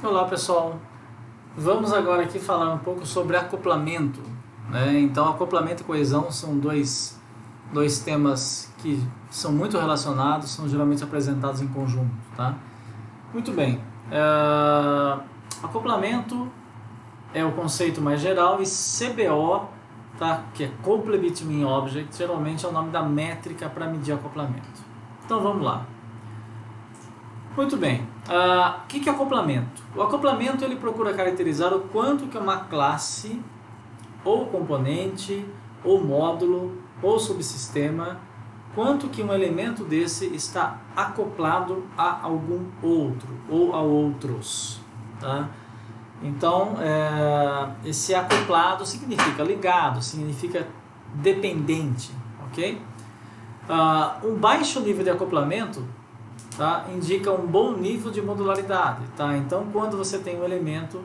Olá pessoal, vamos agora aqui falar um pouco sobre acoplamento, né? Então acoplamento e coesão são dois temas que são muito relacionados, são geralmente apresentados em conjunto, tá? Muito bem, acoplamento é o conceito mais geral e CBO, tá? Que é Couple Between Objects, geralmente é o nome da métrica para medir acoplamento. Então vamos lá. Muito bem, o que é acoplamento? O acoplamento ele procura caracterizar o quanto que uma classe, ou componente, ou módulo, ou subsistema, quanto que um elemento desse está acoplado a algum outro, ou a outros. Tá? Então, esse acoplado significa ligado, significa dependente, ok? Um baixo nível de acoplamento, tá, indica um bom nível de modularidade, tá? Então, quando você tem um elemento,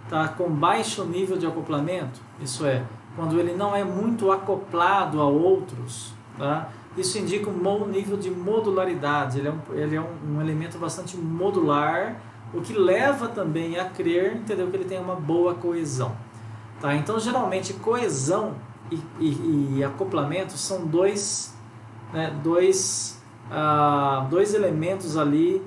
tá, com baixo nível de acoplamento, isso é, quando ele não é muito acoplado a outros, tá? Isso indica um bom nível de modularidade. Ele é um elemento bastante modular, o que leva também a crer, entendeu, que ele tem uma boa coesão, tá? Então, geralmente, coesão e acoplamento são dois elementos ali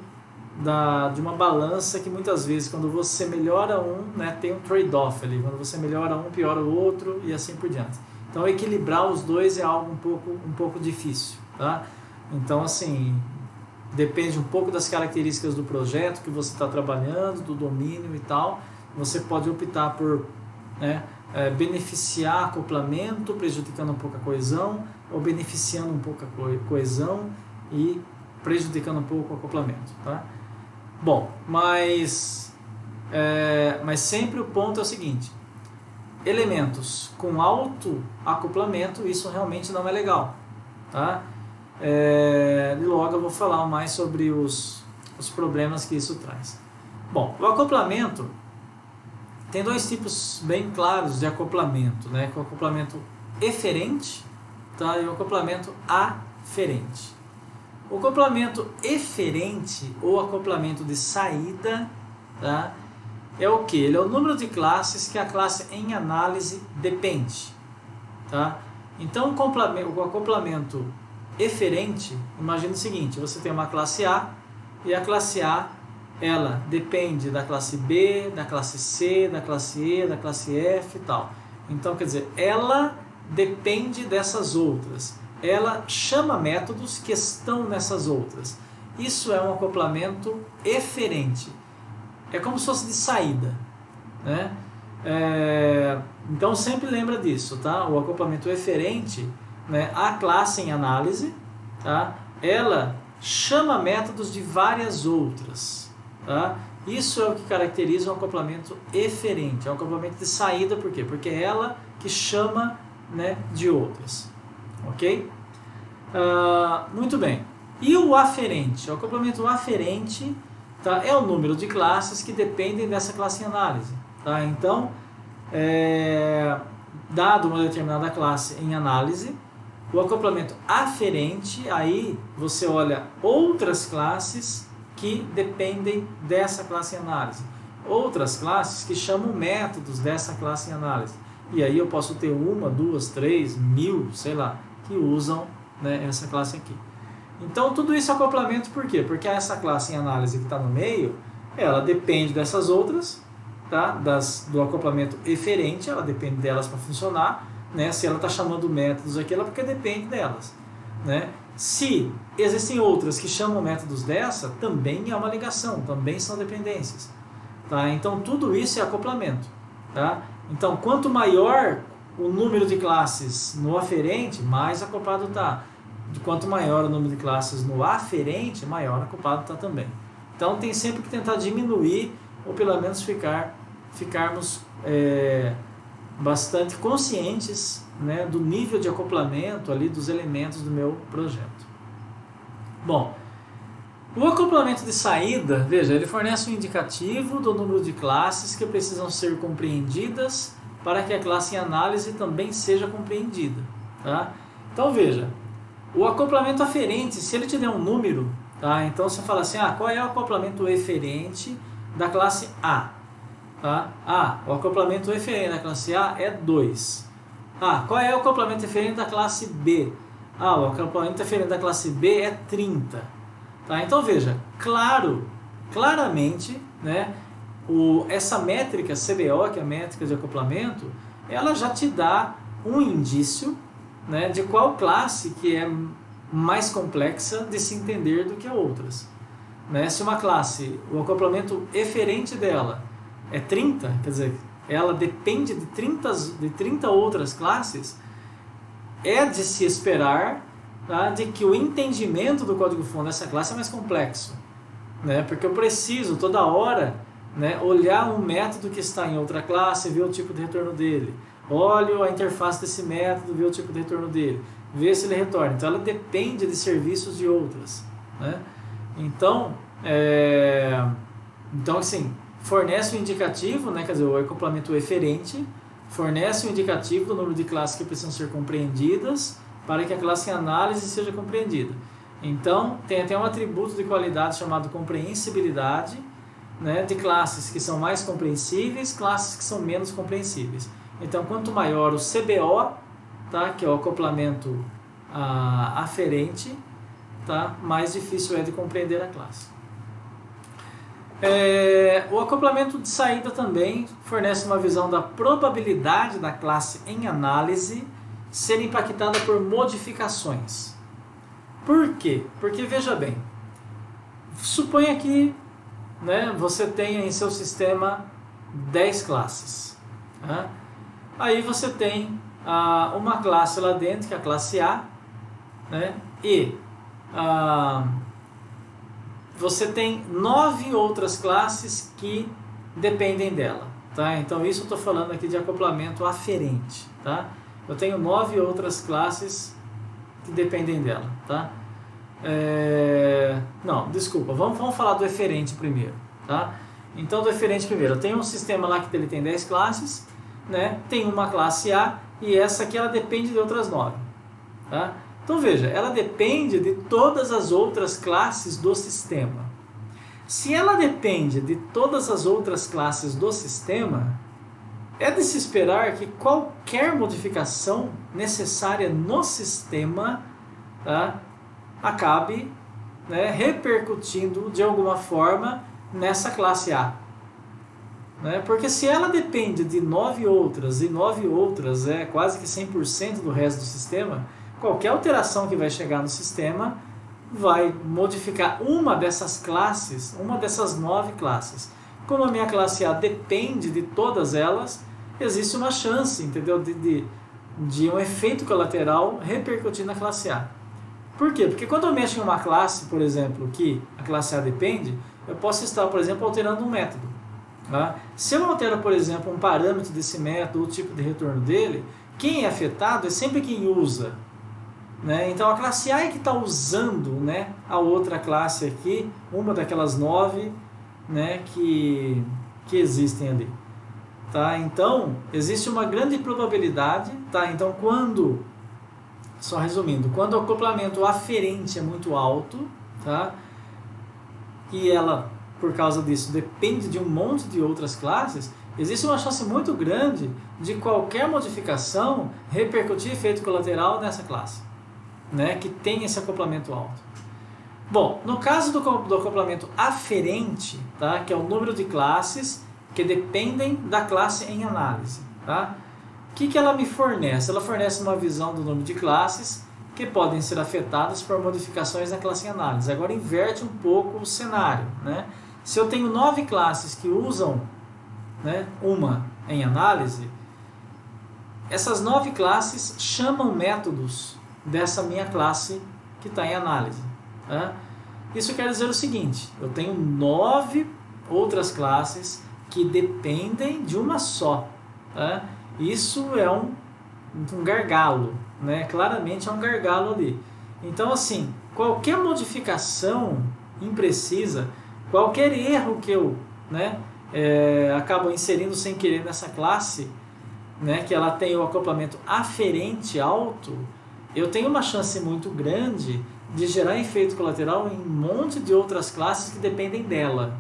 de uma balança que muitas vezes quando você melhora um, né, tem um trade-off ali, quando você melhora um, piora o outro e assim por diante. Então equilibrar os dois é algo um pouco difícil, tá? Então assim, depende um pouco das características do projeto que você está trabalhando, do domínio e tal. Você pode optar por, né, beneficiar acoplamento, prejudicando um pouco a coesão, ou beneficiando um pouco a coesão e prejudicando um pouco o acoplamento, tá? Bom, mas sempre o ponto é o seguinte: elementos com alto acoplamento, isso realmente não é legal, tá? E logo eu vou falar mais sobre os problemas que isso traz. Bom, o acoplamento tem dois tipos bem claros de acoplamento, né? O acoplamento eferente, tá? E o acoplamento aferente. O acoplamento eferente ou acoplamento de saída, tá, é o que? Ele é o número de classes que a classe em análise depende. Tá? Então o acoplamento eferente, imagine o seguinte: você tem uma classe A e a classe A ela depende da classe B, da classe C, da classe E, da classe F e tal. Então quer dizer, ela depende dessas outras. Ela chama métodos que estão nessas outras. Isso é um acoplamento eferente. É como se fosse de saída, né? Então sempre lembra disso, tá? O acoplamento eferente, né? A classe em análise, tá? Ela chama métodos de várias outras, tá? Isso é o que caracteriza um acoplamento eferente. É um acoplamento de saída, por quê? Porque é ela que chama, né, de outras. Ok? Muito bem. E o aferente? O acoplamento aferente, tá, é o número de classes que dependem dessa classe em análise. Tá? Então, dado uma determinada classe em análise, o acoplamento aferente, aí você olha outras classes que dependem dessa classe em análise. Outras classes que chamam métodos dessa classe em análise. E aí eu posso ter uma, duas, três, 1000, sei lá, que usam, né, essa classe aqui. Então tudo isso é acoplamento, por quê? Porque essa classe em análise que está no meio, ela depende dessas outras, tá? Do acoplamento eferente, ela depende delas para funcionar, né? Se ela está chamando métodos aqui, ela porque depende delas, né? Se existem outras que chamam métodos dessa, também é uma ligação, também são dependências, tá? Então tudo isso é acoplamento, tá? Então quanto maior o número de classes no aferente, mais acoplado está. Quanto maior o número de classes no aferente, maior acoplado está também. Então tem sempre que tentar diminuir, ou pelo menos ficarmos bastante conscientes, né, do nível de acoplamento ali dos elementos do meu projeto. Bom, o acoplamento de saída, veja, ele fornece um indicativo do número de classes que precisam ser compreendidas para que a classe em análise também seja compreendida, tá? Então veja, o acoplamento aferente, se ele te der um número, tá? Então você fala assim, qual é o acoplamento eferente da classe A. Tá? O acoplamento eferente da classe A é 2. Qual é o acoplamento eferente da classe B? O acoplamento eferente da classe B é 30. Tá? Então veja, claramente, né, essa métrica CBO, que é a métrica de acoplamento, ela já te dá um indício, né, de qual classe que é mais complexa de se entender do que outras. Né? Se uma classe, o acoplamento eferente dela é 30, quer dizer, ela depende de 30 outras classes, é de se esperar, tá, de que o entendimento do código-fonte dessa classe é mais complexo. Né? Porque eu preciso, toda hora, né, olhar um método que está em outra classe e ver o tipo de retorno dele. Olho a interface desse método, ver o tipo de retorno dele. Ver se ele retorna. Então, ela depende de serviços de outras. Né? Então, assim, fornece um indicativo, né, quer dizer, o acoplamento eferente, fornece um indicativo do número de classes que precisam ser compreendidas para que a classe em análise seja compreendida. Então, tem até um atributo de qualidade chamado compreensibilidade, né, de classes que são mais compreensíveis, classes que são menos compreensíveis. Então, quanto maior o CBO, tá, que é o acoplamento aferente, tá, mais difícil é de compreender a classe. O acoplamento de saída também fornece uma visão da probabilidade da classe em análise ser impactada por modificações. Por quê? Porque, veja bem, suponha que, né, você tenha em seu sistema 10 classes. Né? Aí você tem uma classe lá dentro, que é a classe A, né, e você tem 9 outras classes que dependem dela. Tá? Então, isso eu estou falando aqui de acoplamento aferente. Tá? Eu tenho 9 outras classes que dependem dela. Tá? Não, desculpa, vamos falar do eferente primeiro. Tá? Então, do eferente primeiro, eu tenho um sistema lá que ele tem 10 classes, né? Tem uma classe A e essa aqui ela depende de outras 9. Tá? Então veja, ela depende de todas as outras classes do sistema. Se ela depende de todas as outras classes do sistema, é de se esperar que qualquer modificação necessária no sistema, tá, acabe, né, repercutindo de alguma forma nessa classe A. Né? Porque se ela depende de 9 outras, e 9 outras é quase que 100% do resto do sistema, qualquer alteração que vai chegar no sistema vai modificar uma dessas classes, uma dessas 9 classes. Como a minha classe A depende de todas elas, existe uma chance, entendeu? De um efeito colateral repercutir na classe A. Por quê? Porque quando eu mexo em uma classe, por exemplo, que a classe A depende, eu posso estar, por exemplo, alterando um método. Tá? Se eu altero, por exemplo, um parâmetro desse método, o tipo de retorno dele, quem é afetado é sempre quem usa. Né? Então a classe A é que está usando, né, a outra classe aqui, uma daquelas 9, né, que existem ali. Tá? Então existe uma grande probabilidade, tá? Então só resumindo, quando o acoplamento aferente é muito alto, tá? E ela, por causa disso, depende de um monte de outras classes, existe uma chance muito grande de qualquer modificação repercutir efeito colateral nessa classe. Né, que tem esse acoplamento alto. Bom, no caso do acoplamento aferente, tá, que é o número de classes que dependem da classe em análise, tá? O que ela me fornece? Ela fornece uma visão do número de classes que podem ser afetadas por modificações na classe em análise. Agora inverte um pouco o cenário. Né? Se eu tenho 9 classes que usam, né, uma em análise, essas 9 classes chamam métodos dessa minha classe que está em análise. Tá? Isso quer dizer o seguinte, eu tenho 9 outras classes que dependem de uma só. Tá? Isso é um gargalo, né? Claramente é um gargalo ali. Então, assim, qualquer modificação imprecisa, qualquer erro que eu, né, acabo inserindo sem querer nessa classe, né, que ela tem o acoplamento aferente alto, eu tenho uma chance muito grande de gerar efeito colateral em um monte de outras classes que dependem dela.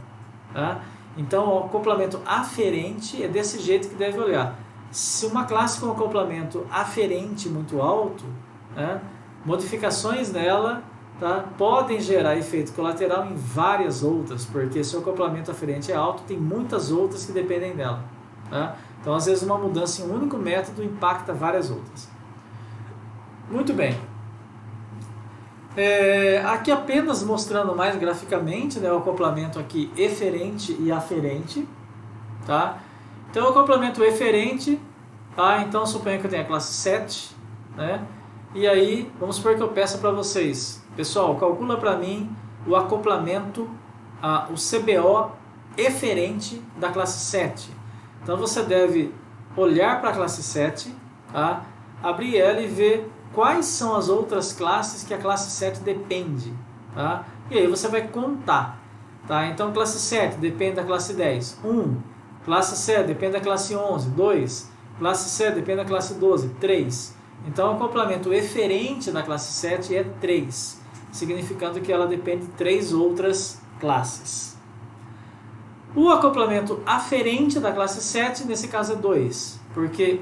Tá? Então, o acoplamento aferente é desse jeito que deve olhar. Se uma classe com acoplamento aferente muito alto, né, modificações nela, tá, podem gerar efeito colateral em várias outras, porque se o acoplamento aferente é alto, tem muitas outras que dependem dela. Tá? Então, às vezes, uma mudança em um único método impacta várias outras. Muito bem. Aqui apenas mostrando mais graficamente, né, o acoplamento aqui eferente e aferente. Tá? Então, o acoplamento eferente, tá? Então, suponha que eu tenha a classe 7, né? E aí, vamos supor que eu peça para vocês, pessoal, calcula para mim o acoplamento, o CBO eferente da classe 7. Então, você deve olhar para a classe 7, tá? Abrir ela e ver quais são as outras classes que a classe 7 depende. Tá? E aí você vai contar. Tá? Então, classe 7 depende da classe 10. 1. Classe 7 depende da classe 11. 2. Classe 7 depende da classe 12. 3. Então, o acoplamento eferente da classe 7 é 3, significando que ela depende de 3 outras classes. O acoplamento aferente da classe 7, nesse caso, é 2, porque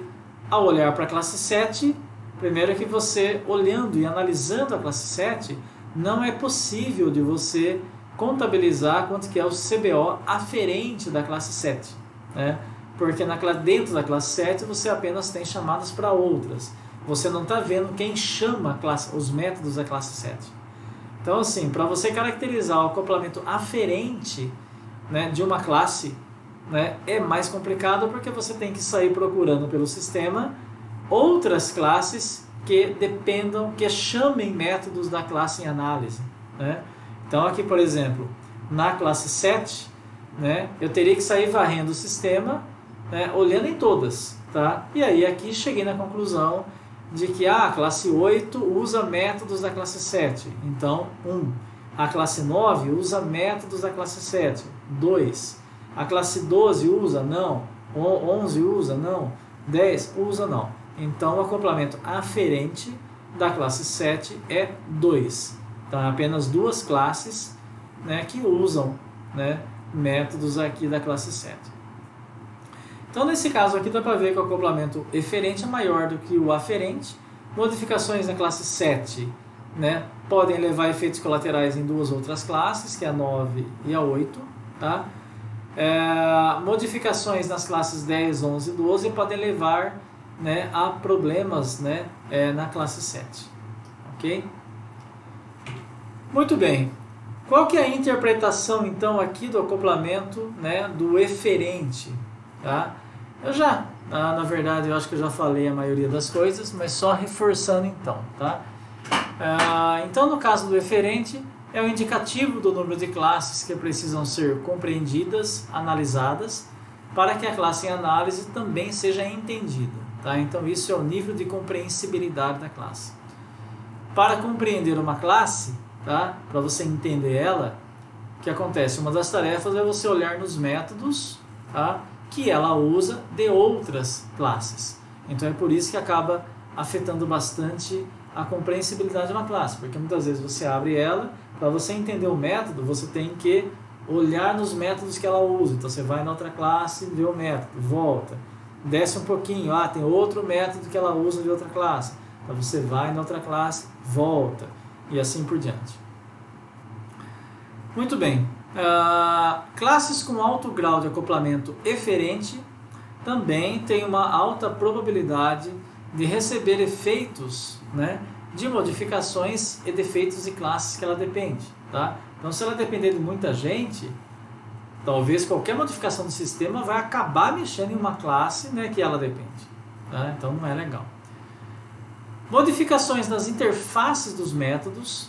ao olhar para a classe 7, primeiro que você, olhando e analisando a classe 7, não é possível de você contabilizar quanto que é o CBO aferente da classe 7, né? Porque dentro da classe 7 você apenas tem chamadas para outras. Você não está vendo quem chama os métodos da classe 7. Então, assim, para você caracterizar o acoplamento aferente, né, de uma classe, né, é mais complicado porque você tem que sair procurando pelo sistema outras classes que dependam, que chamem métodos da classe em análise. Né? Então, aqui, por exemplo, na classe 7, né, eu teria que sair varrendo o sistema, né, olhando em todas. Tá? E aí, aqui, cheguei na conclusão de que a classe 8 usa métodos da classe 7, então 1. A classe 9 usa métodos da classe 7, 2. A classe 12 usa? Não. 11 usa? Não. 10 usa? Não. Então, o acoplamento aferente da classe 7 é 2. Então, apenas 2 classes, né, que usam, né, métodos aqui da classe 7. Então, nesse caso aqui, dá para ver que o acoplamento eferente é maior do que o aferente. Modificações na classe 7, né, podem levar efeitos colaterais em 2 outras classes, que é a 9 e a 8. Tá? Modificações nas classes 10, 11 e 12 podem levar, né, a problemas, né, na classe 7. Ok? Muito bem. Qual que é a interpretação, então, aqui do acoplamento, né, do eferente? Tá? Na verdade, eu acho que eu já falei a maioria das coisas, mas só reforçando então. Tá? Então, no caso do eferente, é o indicativo do número de classes que precisam ser compreendidas, analisadas, para que a classe em análise também seja entendida. Tá? Então, isso é o nível de compreensibilidade da classe. Para compreender uma classe, tá? Para você entender ela, o que acontece? Uma das tarefas é você olhar nos métodos, tá, que ela usa de outras classes. Então, é por isso que acaba afetando bastante a compreensibilidade de uma classe, porque muitas vezes você abre ela, para você entender o método, você tem que olhar nos métodos que ela usa. Então, você vai na outra classe, vê o método, volta. Desce um pouquinho, tem outro método que ela usa de outra classe. Então você vai na outra classe, volta, e assim por diante. Muito bem. Classes com alto grau de acoplamento eferente também têm uma alta probabilidade de receber efeitos, né, de modificações e defeitos de classes que ela depende. Tá? Então, se ela depender de muita gente, talvez qualquer modificação do sistema vai acabar mexendo em uma classe, né, que ela depende. Tá? Então, não é legal. Modificações nas interfaces dos métodos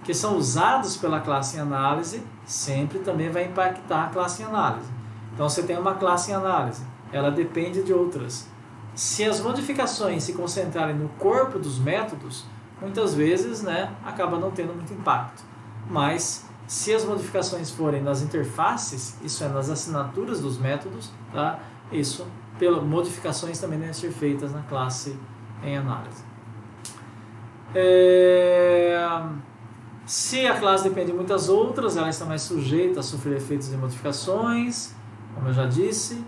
que são usados pela classe em análise sempre também vai impactar a classe em análise. Então, você tem uma classe em análise, ela depende de outras. Se as modificações se concentrarem no corpo dos métodos, muitas vezes, né, acaba não tendo muito impacto. Mas, se as modificações forem nas interfaces, isso é, nas assinaturas dos métodos, tá? Isso, modificações também devem ser feitas na classe em análise. Se a classe depende de muitas outras, ela está mais sujeita a sofrer efeitos de modificações. como eu já disse,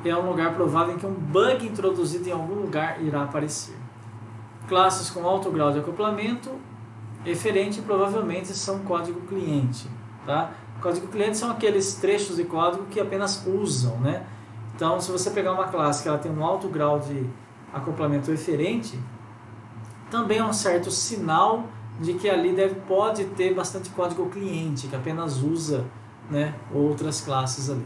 é um lugar provável em que um bug introduzido em algum lugar irá aparecer. Classes com alto grau de acoplamento eferente provavelmente são código cliente. Tá? Código cliente são aqueles trechos de código que apenas usam, né? Então, se você pegar uma classe que ela tem um alto grau de acoplamento eferente, também é um certo sinal de que ali pode ter bastante código cliente, que apenas usa, né, outras classes ali.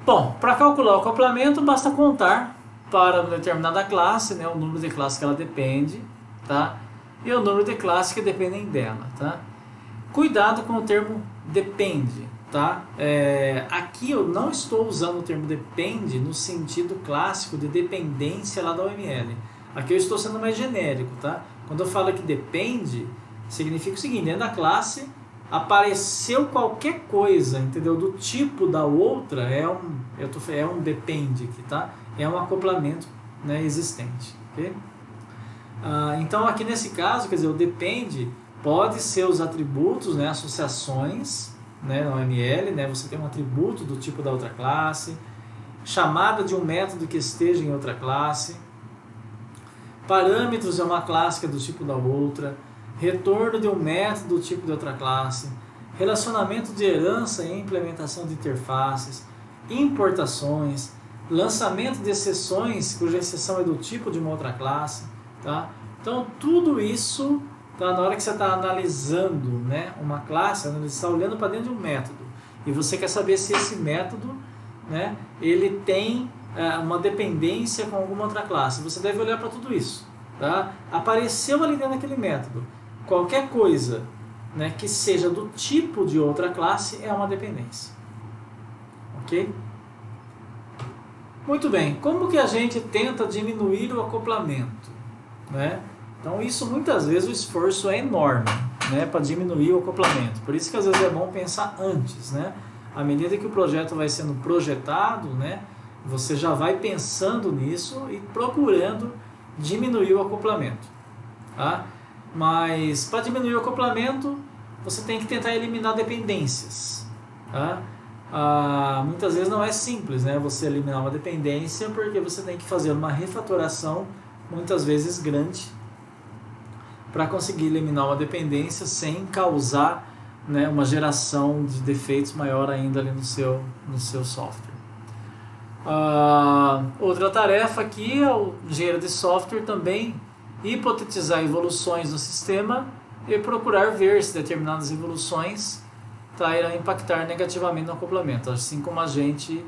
Bom, para calcular o acoplamento, basta contar para uma determinada classe, né, o número de classes que ela depende, tá? E o número de classes que dependem dela, tá? Cuidado com o termo depende, tá? Aqui eu não estou usando o termo depende no sentido clássico de dependência lá da OML. Aqui eu estou sendo mais genérico, tá? Quando eu falo que depende, significa o seguinte: dentro da classe apareceu qualquer coisa, entendeu? Do tipo da outra, é um depende aqui, tá? É um acoplamento, né, existente, ok? Então aqui nesse caso, quer dizer, o depende pode ser os atributos, né, associações, né, na OML, né, você tem um atributo do tipo da outra classe, chamada de um método que esteja em outra classe, parâmetros é uma classe que é do tipo da outra, retorno de um método do tipo de outra classe, relacionamento de herança e implementação de interfaces, importações, lançamento de exceções cuja exceção é do tipo de uma outra classe, tá? Então tudo isso, tá, na hora que você está analisando, né, uma classe, você está olhando para dentro de um método e você quer saber se esse método, né, ele tem uma dependência com alguma outra classe. Você deve olhar para tudo isso, tá? Apareceu ali dentro daquele método qualquer coisa, né, que seja do tipo de outra classe é uma dependência, ok? Muito bem, como que a gente tenta diminuir o acoplamento, né? Então isso muitas vezes o esforço é enorme, né, para diminuir o acoplamento. Por isso que às vezes é bom pensar antes, né? À medida que o projeto vai sendo projetado, né, você já vai pensando nisso e procurando diminuir o acoplamento, tá? Mas para diminuir o acoplamento, você tem que tentar eliminar dependências, tá? Muitas vezes não é simples, né, você eliminar uma dependência, porque você tem que fazer uma refatoração muitas vezes grande para conseguir eliminar uma dependência sem causar, né, uma geração de defeitos maior ainda ali no seu software. Outra tarefa aqui é o engenheiro de software também hipotetizar evoluções no sistema e procurar ver se determinadas evoluções irão impactar negativamente no acoplamento, assim como a gente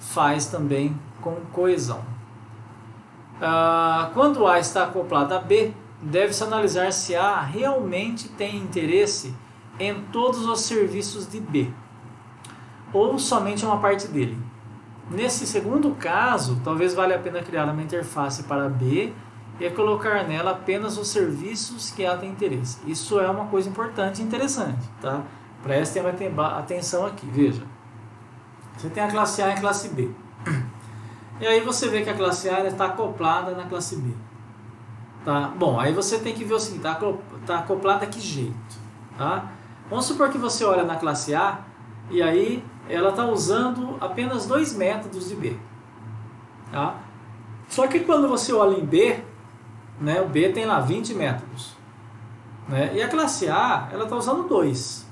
faz também com coesão. Quando A está acoplado a B, deve-se analisar se A realmente tem interesse em todos os serviços de B, ou somente uma parte dele. Nesse segundo caso, talvez valha a pena criar uma interface para B e colocar nela apenas os serviços que A tem interesse. Isso é uma coisa importante e interessante, tá? Prestem atenção aqui, veja. Você tem a classe A e a classe B. E aí você vê que a classe A está acoplada na classe B. Tá? Bom, aí você tem que ver o seguinte, está acoplada de que jeito? Tá? Vamos supor que você olha na classe A e aí ela está usando apenas 2 métodos de B. Tá? Só que quando você olha em B, né, o B tem lá 20 métodos. Né? E a classe A ela está usando 2.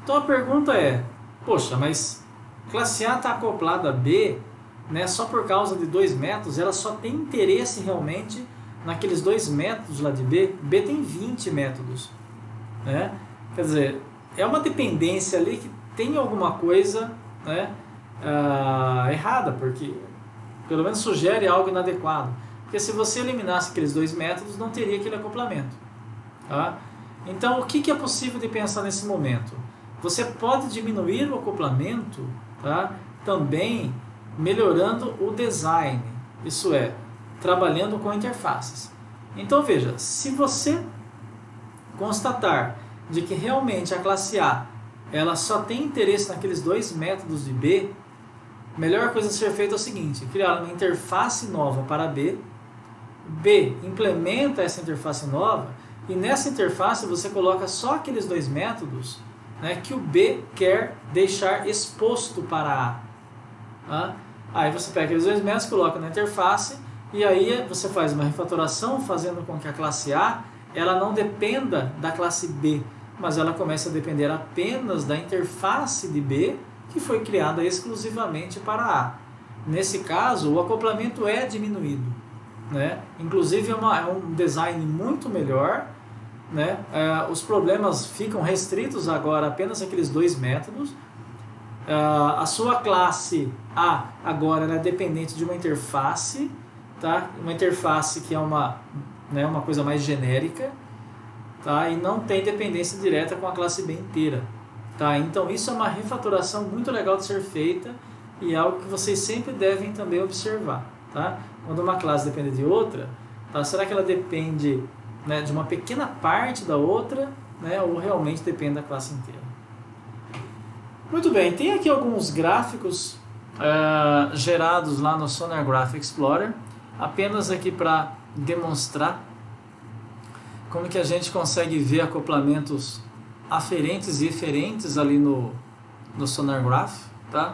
Então a pergunta é, poxa, mas a classe A está acoplada a B, né, só por causa de 2 métodos, ela só tem interesse realmente naqueles 2 métodos lá de B. B tem 20 métodos. Né? Quer dizer, é uma dependência ali que tem alguma coisa, né, errada, porque pelo menos sugere algo inadequado. Porque se você eliminasse aqueles 2 métodos, não teria aquele acoplamento. Tá? Então, o que é possível de pensar nesse momento? Você pode diminuir o acoplamento, tá, também melhorando o design, isso é, trabalhando com interfaces. Então veja, se você constatar de que realmente a classe A ela só tem interesse naqueles 2 métodos de B, a melhor coisa a ser feita é o seguinte: criar uma interface nova para B, B implementa essa interface nova e nessa interface você coloca só aqueles 2 métodos né, que o B quer deixar exposto para A. Tá? Aí você pega aqueles 2 métodos, coloca na interface e aí você faz uma refatoração fazendo com que a classe A ela não dependa da classe B, mas ela começa a depender apenas da interface de B que foi criada exclusivamente para A. Nesse caso, o acoplamento é diminuído, né? Inclusive é um design muito melhor, né? Os problemas ficam restritos agora apenas àqueles 2 métodos. A sua classe A agora ela é dependente de uma interface, tá? Uma interface que é uma coisa mais genérica, tá? E não tem dependência direta com a classe B inteira. Tá? Então isso é uma refatoração muito legal de ser feita e é algo que vocês sempre devem também observar. Tá? Quando uma classe depende de outra, tá? Será que ela depende, né, de uma pequena parte da outra, né, ou realmente depende da classe inteira? Muito bem, tem aqui alguns gráficos gerados lá no Sonar Graph Explorer, apenas aqui para demonstrar como que a gente consegue ver acoplamentos aferentes e eferentes ali no Sonar Graph, tá?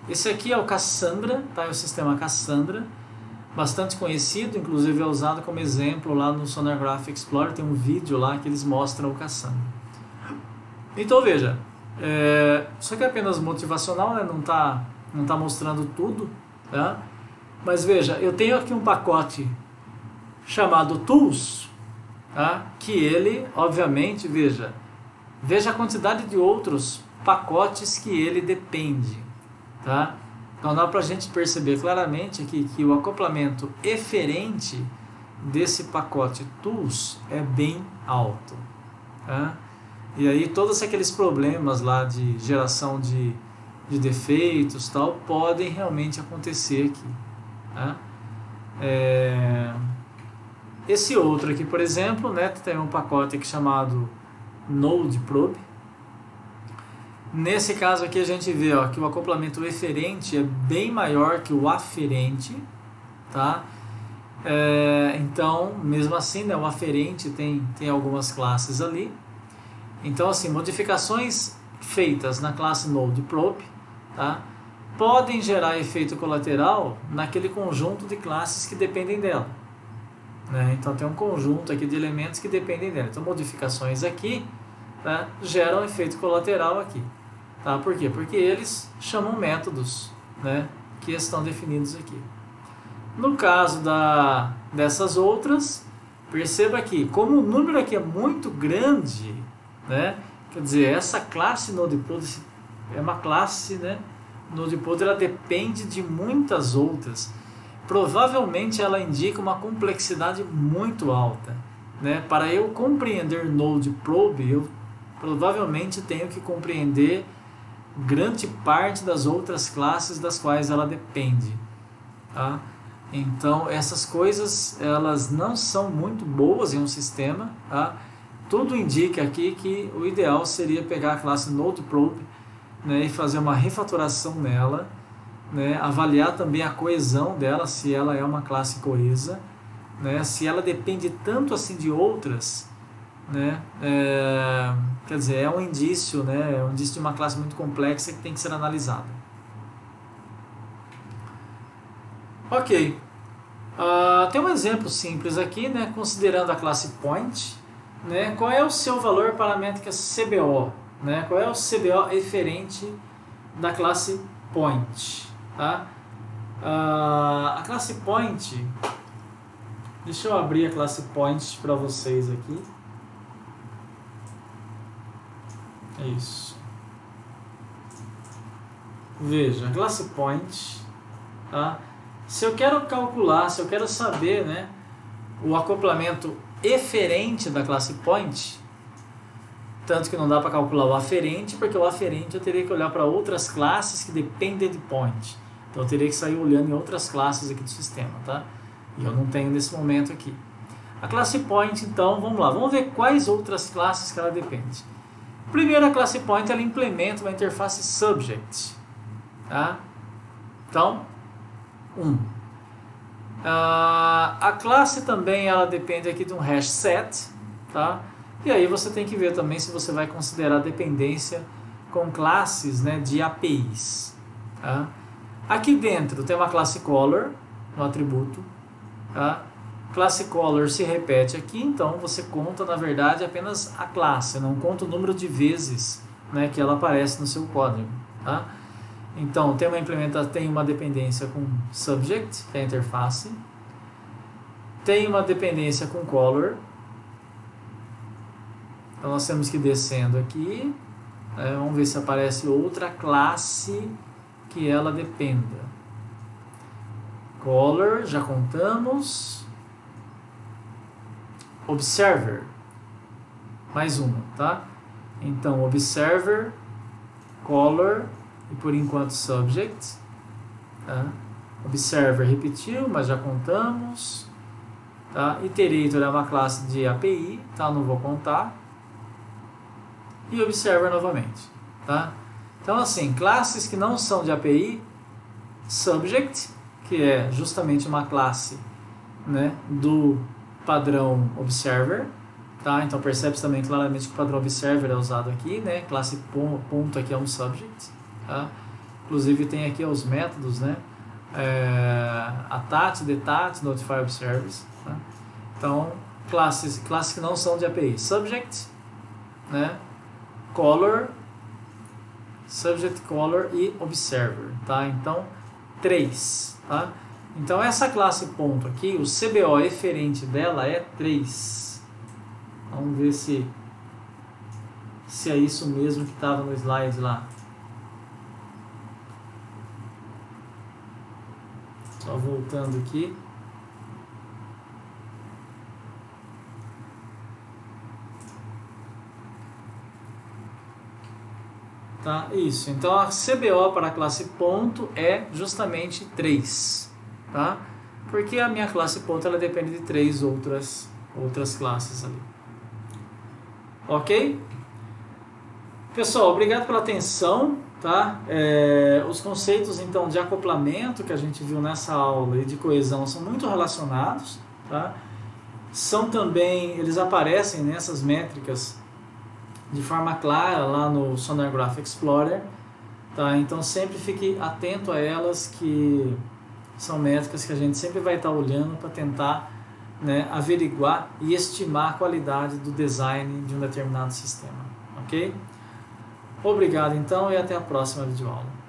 Esse aqui é o Cassandra, tá? É o sistema Cassandra, bastante conhecido, inclusive é usado como exemplo lá no Sonar Graph Explorer, tem um vídeo lá que eles mostram o Cassandra. Então veja, isso aqui é apenas motivacional, né? Não tá mostrando tudo, tá? Mas veja, eu tenho aqui um pacote chamado Tools, tá? Que ele, obviamente, veja a quantidade de outros pacotes que ele depende, tá? Então dá para a gente perceber claramente aqui que o acoplamento eferente desse pacote Tools é bem alto, tá? E aí todos aqueles problemas lá de geração de defeitos tal podem realmente acontecer aqui, tá? Esse outro aqui, por exemplo, né, tem um pacote aqui chamado Node Probe. Nesse caso aqui a gente vê, ó, que o acoplamento eferente é bem maior que o aferente, tá? Então, mesmo assim, né, o aferente tem algumas classes ali. Então, assim, modificações feitas na classe Node Probe, tá, podem gerar efeito colateral naquele conjunto de classes que dependem dela, né? Então tem um conjunto aqui de elementos que dependem dela. Então modificações aqui, tá, geram efeito colateral aqui, tá? Por quê? Porque eles chamam métodos, né, que estão definidos aqui. No caso dessas outras, perceba que como o número aqui é muito grande, né, quer dizer, essa classe NodeProd é uma classe, né, NodeProd, ela depende de muitas outras. Provavelmente ela indica uma complexidade muito alta, né? Para eu compreender NodeProbe, eu provavelmente tenho que compreender grande parte das outras classes das quais ela depende, tá? Então essas coisas elas não são muito boas em um sistema, tá? Tudo indica aqui que o ideal seria pegar a classe NodeProbe, né, e fazer uma refatoração nela, né, avaliar também a coesão dela, se ela é uma classe coesa, né, se ela depende tanto assim de outras, né, quer dizer, é um indício, né, é um indício de uma classe muito complexa que tem que ser analisada. Ok, tem um exemplo simples aqui, né, considerando a classe Point, né, qual é o seu valor para a métrica CBO, né, qual é o CBO eferente da classe Point, tá? A classe Point, deixa eu abrir a classe Point para vocês aqui. É isso. Veja, a classe Point, tá? Se eu quero calcular, se eu quero saber, né, o acoplamento eferente da classe Point, tanto que não dá para calcular o aferente, porque o aferente eu teria que olhar para outras classes que dependem de Point. Então eu teria que sair olhando em outras classes aqui do sistema, tá? E eu não tenho nesse momento aqui. A classe Point, então, vamos lá. Vamos ver quais outras classes que ela depende. Primeiro, a classe Point, ela implementa uma interface Subject, tá? Então, a classe também, ela depende aqui de um hash set, tá? E aí você tem que ver também se você vai considerar dependência com classes, né, de APIs. Tá? Aqui dentro tem uma classe color no atributo. Tá? Classe color se repete aqui, então você conta na verdade apenas a classe, não conta o número de vezes, né, que ela aparece no seu código. Tá? Então tem uma dependência com subject, que é a interface. Tem uma dependência com color. Então nós temos que ir descendo aqui. Vamos ver se aparece outra classe que ela dependa. Color, já contamos. Observer. Mais uma, tá? Então, observer, color e por enquanto subject. Tá? Observer repetiu, mas já contamos. Tá? Iterator é uma classe de API, tá? Não vou contar. E observer novamente. Tá? Então, assim, classes que não são de API, subject, que é justamente uma classe, né, do padrão observer. Tá? Então, percebe-se também claramente que o padrão observer é usado aqui. Né? Classe ponto aqui é um subject. Tá? Inclusive, tem aqui os métodos, né? Attach, detach, notify observers. Tá? Então, classes que não são de API. Subject, né? Color, subject, color e observer, tá? Então, 3, tá? Então, essa classe ponto aqui, o CBO eferente dela é 3. Vamos ver se é isso mesmo que estava no slide lá. Só voltando aqui. Tá? Isso. Então a CBO para a classe ponto é justamente 3. Tá? Porque a minha classe ponto ela depende de 3 outras classes ali. Ok? Pessoal, obrigado pela atenção. Tá? Os conceitos então de acoplamento que a gente viu nessa aula e de coesão são muito relacionados. Tá? Eles aparecem nessas métricas de forma clara lá no Sonar Graph Explorer, tá? Então sempre fique atento a elas, que são métricas que a gente sempre vai estar olhando para tentar, né, averiguar e estimar a qualidade do design de um determinado sistema, ok? Obrigado então e até a próxima videoaula.